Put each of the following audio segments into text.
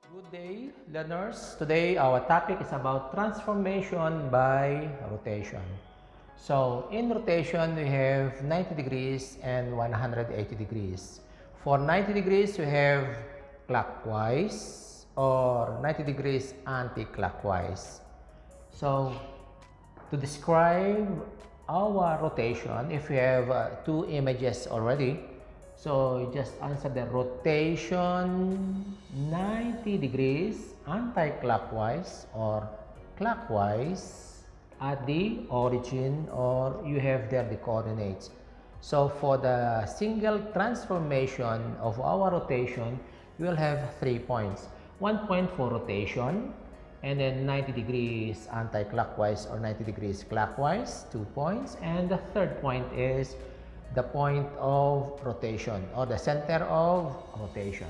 Good day, learners. Today our topic is about transformation by rotation. So in rotation we have 90 degrees and 180 degrees. For 90 degrees we have clockwise or 90 degrees anti-clockwise. So to describe our rotation, if we have two images already, so you just answer the rotation 90 degrees anti-clockwise or clockwise at the origin, or you have there the coordinates. So for the single transformation of our rotation, we will have 3 points. 1 point for rotation, and then 90 degrees anti-clockwise or 90 degrees clockwise, 2 points, and the third point is the point of rotation or the center of rotation.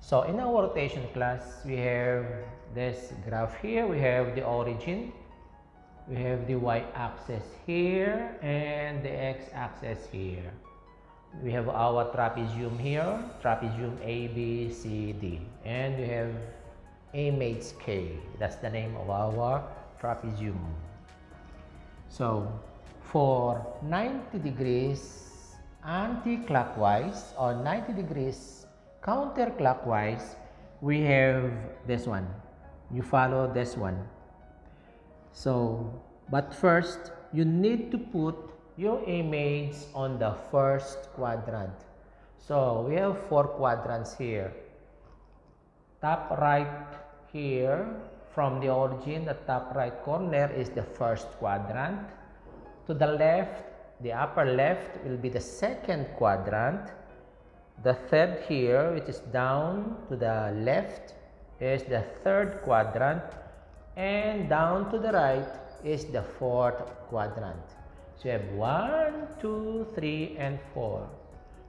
So in our rotation class, we have this graph here. We have the origin, we have the y-axis here, and the x-axis here. We have our trapezium here, trapezium A, B, C, D, and we have A mates K. That's the name of our trapezium. So for 90 degrees anti-clockwise or 90 degrees counterclockwise, we have this one. You follow this one. So, but first, you need to put your image on the first quadrant. So, we have 4 quadrants here. Top right here, from the origin, the top right corner is the first quadrant. To the left, the upper left will be the second quadrant. The third here, which is down to the left, is the third quadrant. And down to the right is the fourth quadrant. So you have 1, 2, 3, and 4.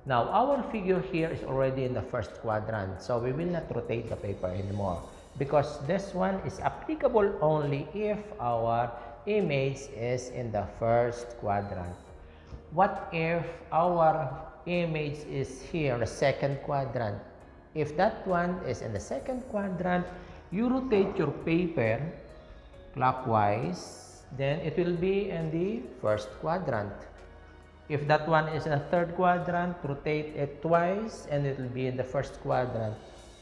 Now, our figure here is already in the first quadrant. So we will not rotate the paper anymore, because this one is applicable only if our image is in the first quadrant. What if our image is here in the second quadrant? If that one is in the second quadrant, you rotate your paper clockwise, then it will be in the first quadrant. If that one is in the third quadrant, rotate it twice and it will be in the first quadrant.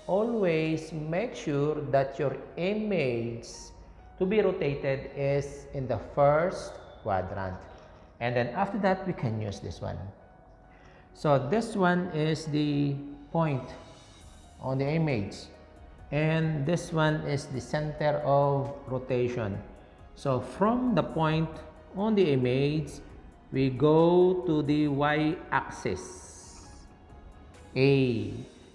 Always make sure that your image to be rotated is in the first quadrant, and then after that we can use this one. So this one is the point on the image, and this one is the center of rotation. So from the point on the image, we go to the y-axis A,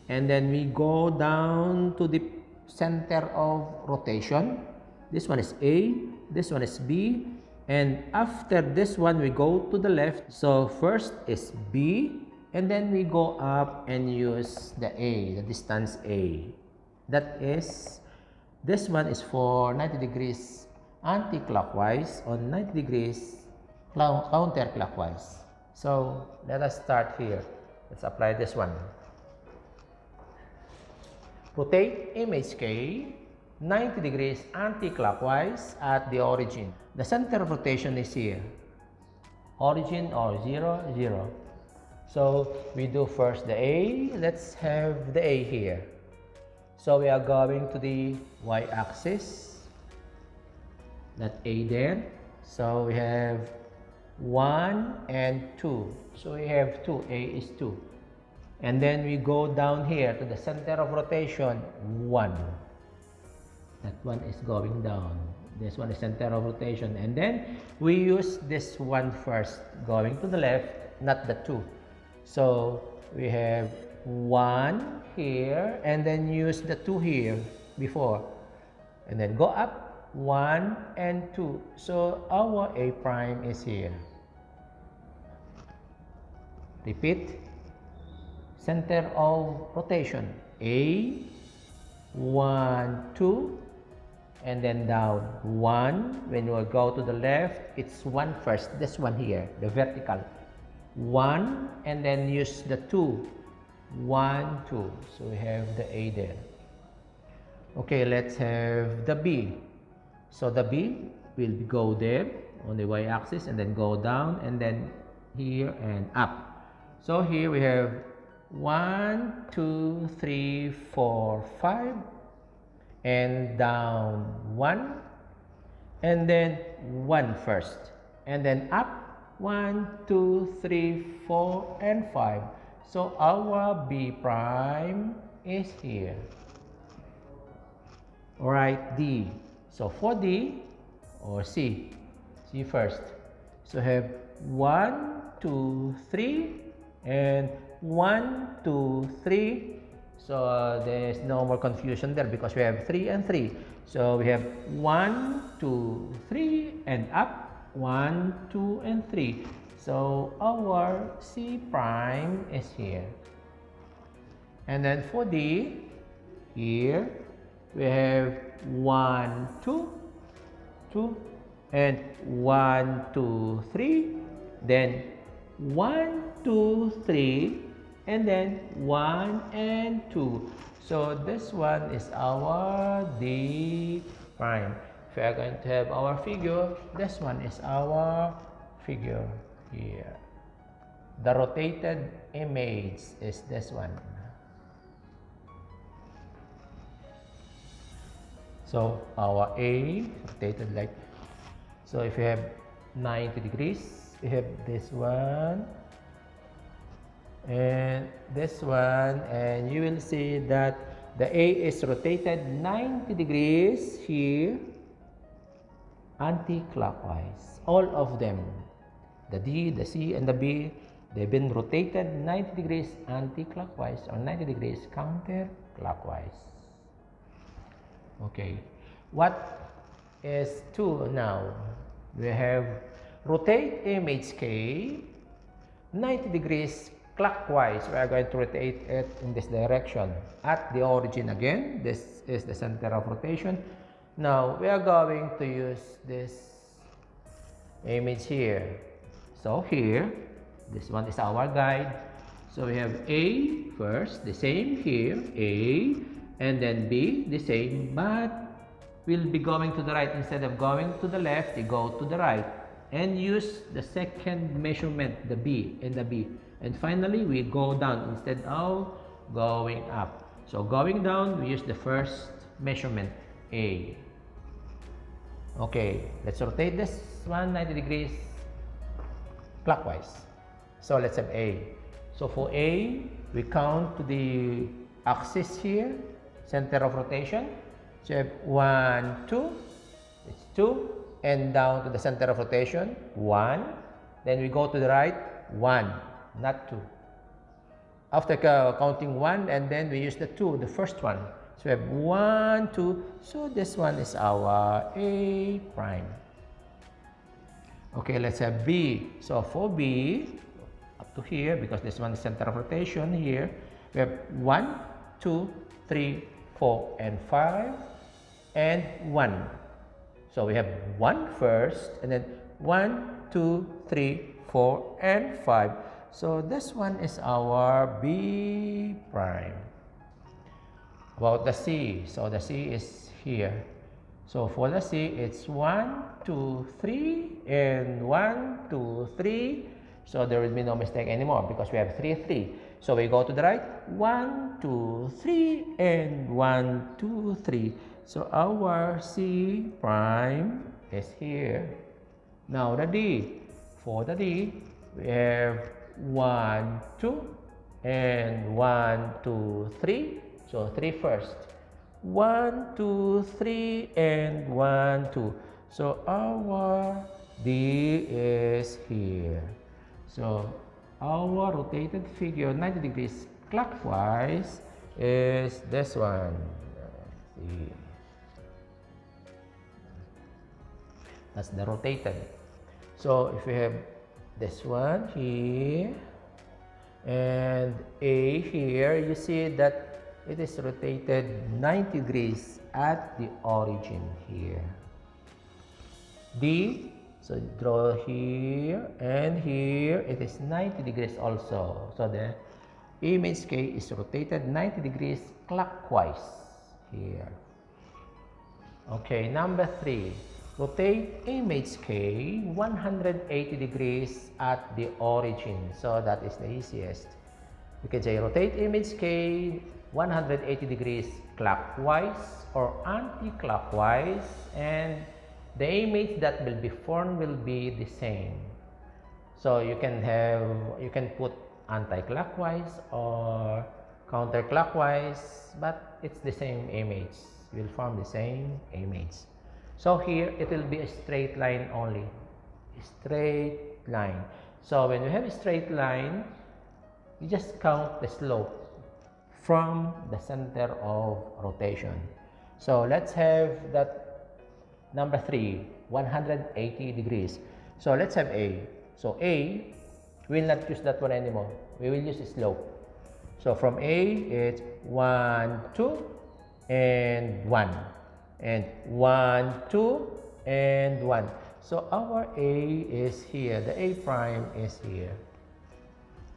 and then we go down to the center of rotation. This one is A, this one is B, and after this one we go to the left. So first is B, and then we go up and use the A, the distance A. That is, this one is for 90 degrees anti-clockwise or 90 degrees counterclockwise. So let us start here. Let's apply this one. Rotate image K 90 degrees anti-clockwise at the origin. The center of rotation is here. Origin or 0, 0. So we do first the A. Let's have the A here. So we are going to the y-axis. That A there. So we have 1 and 2. So we have 2. A is 2. And then we go down here to the center of rotation, 1. That one is going down. This one is center of rotation. And then we use this one first, going to the left, not the 2. So we have 1 here, and then use the 2 here before. And then go up, 1 and 2. So our A prime is here. Repeat. Center of rotation, A, 1, 2, and then down 1. When you go to the left, it's 1 first, this one here, the vertical 1, and then use the 2, 1, 2. So we have the A there. Okay, let's have the B. So the B will go there on the y-axis and then go down and then here and up. So here we have 1, 2, 3, 4, 5 and down 1 and then 1 first and then up 1, 2, 3, 4 and 5. So our B prime is here. Alright, D. So for D or C first. So have 1, 2, 3 and 1, 2, 3. So there's no more confusion there because we have 3 and 3. So we have 1, 2, 3 and up 1, 2 and 3. So our C prime is here. And then for D, here we have 1, 2, 2 and 1, 2, 3, then 1, 2, 3 and then 1 and 2. So this one is our D prime. If we are going to have our figure, this one is our figure here. The rotated image is this one. So our A rotated like, so if you have 90 degrees, we have this one and this one, and you will see that the A is rotated 90 degrees here, anti-clockwise. All of them, the D, the C, and the B, they've been rotated 90 degrees anti-clockwise or 90 degrees counterclockwise. Okay, what is 2 now? We have rotate image K 90 degrees clockwise. We are going to rotate it in this direction at the origin again. This is the center of rotation. Now we are going to use this image here. So here, this one is our guide. So we have A first, the same here, A, and then B, the same, but we'll be going to the right. Instead of going to the left, you go to the right and use the second measurement, the B and the B. And finally, we go down instead of going up. So going down, we use the first measurement, A. Okay, let's rotate this one 90 degrees clockwise. So let's have A. So for A, we count to the axis here, center of rotation. So you have 1, 2, it's 2, and down to the center of rotation, 1. Then we go to the right, 1, not 2. After counting 1, and then we use the 2, the first one. So we have 1, 2, so this one is our A prime. Okay, let's have B. So for B, up to here, because this one is center of rotation here, we have 1, 2, 3, 4, and 5, and 1. So we have 1 first, and then 1, 2, 3, 4, and 5. So this one is our B prime. About the C, so the C is here. So for the C, it's 1, 2, 3, and 1, 2, 3. So there will be no mistake anymore because we have 3, 3. So we go to the right, 1, 2, 3, and 1, 2, 3. So our C prime is here. Now the D. For the D, we have 1, 2, and 1, 2, 3. So 3 first. 1, 2, 3, and 1, 2. So our D is here. So our rotated figure 90 degrees clockwise is this one. See. That's the rotated. So if we have this one here and A here, you see that it is rotated 90 degrees at the origin here. D, so draw here and here, it is 90 degrees also. So the image K is rotated 90 degrees clockwise here. Okay, number 3. Rotate image K 180 degrees at the origin. So that is the easiest. We can say rotate image K 180 degrees clockwise or anti-clockwise, and the image that will be formed will be the same. So you can put anti-clockwise or counterclockwise, but it's the same image. Will form the same image. So here it will be a straight line only. Straight line. So when you have a straight line, you just count the slope from the center of rotation. So let's have that number 3, 180 degrees. So let's have A. So A, we will not use that one anymore. We will use the slope. So from A, it's 1, 2, and 1. And 1, 2, and 1. So our A is here. The A prime is here.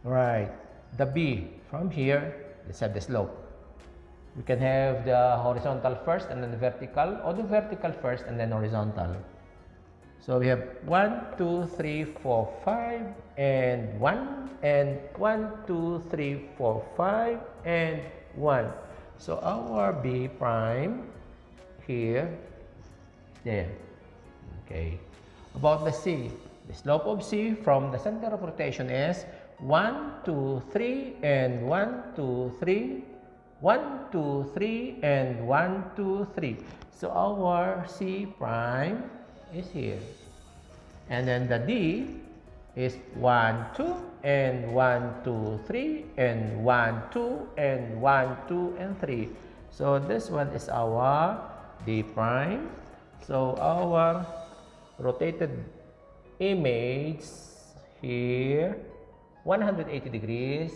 Right. The B, from here, let's have the slope. We can have the horizontal first and then the vertical, or the vertical first and then horizontal. So we have 1, 2, 3, 4, 5, and 1, and 1, 2, 3, 4, 5, and 1. So our B prime here, there. Okay. About the C, the slope of C from the center of rotation is 1, 2, 3, and 1, 2, 3, 1, 2, 3, and 1, 2, 3. So our C prime is here. And then the D is 1, 2, and 1, 2, 3, and 1, 2, and 1, 2, and 3. So this one is our D prime. So our rotated image here, 180 degrees,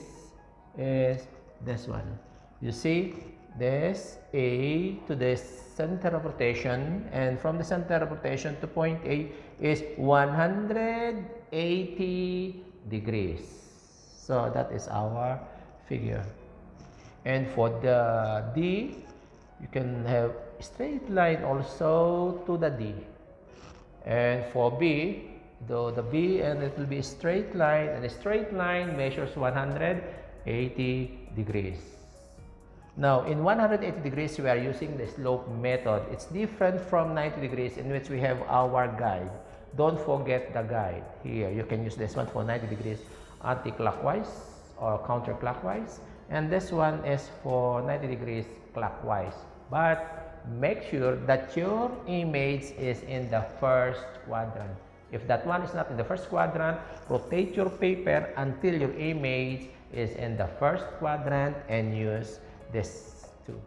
is this one. You see, this A to the center of rotation, and from the center of rotation to point A is 180 degrees. So that is our figure. And for the D, you can have straight line also to the D. And for B, though the B, and it will be a straight line, and a straight line measures 180 degrees. Now, in 180 degrees, we are using the slope method. It's different from 90 degrees, in which we have our guide. Don't forget the guide. Here, you can use this one for 90 degrees anti-clockwise or counterclockwise. And this one is for 90 degrees clockwise. But make sure that your image is in the first quadrant. If that one is not in the first quadrant, rotate your paper until your image is in the first quadrant and use this two.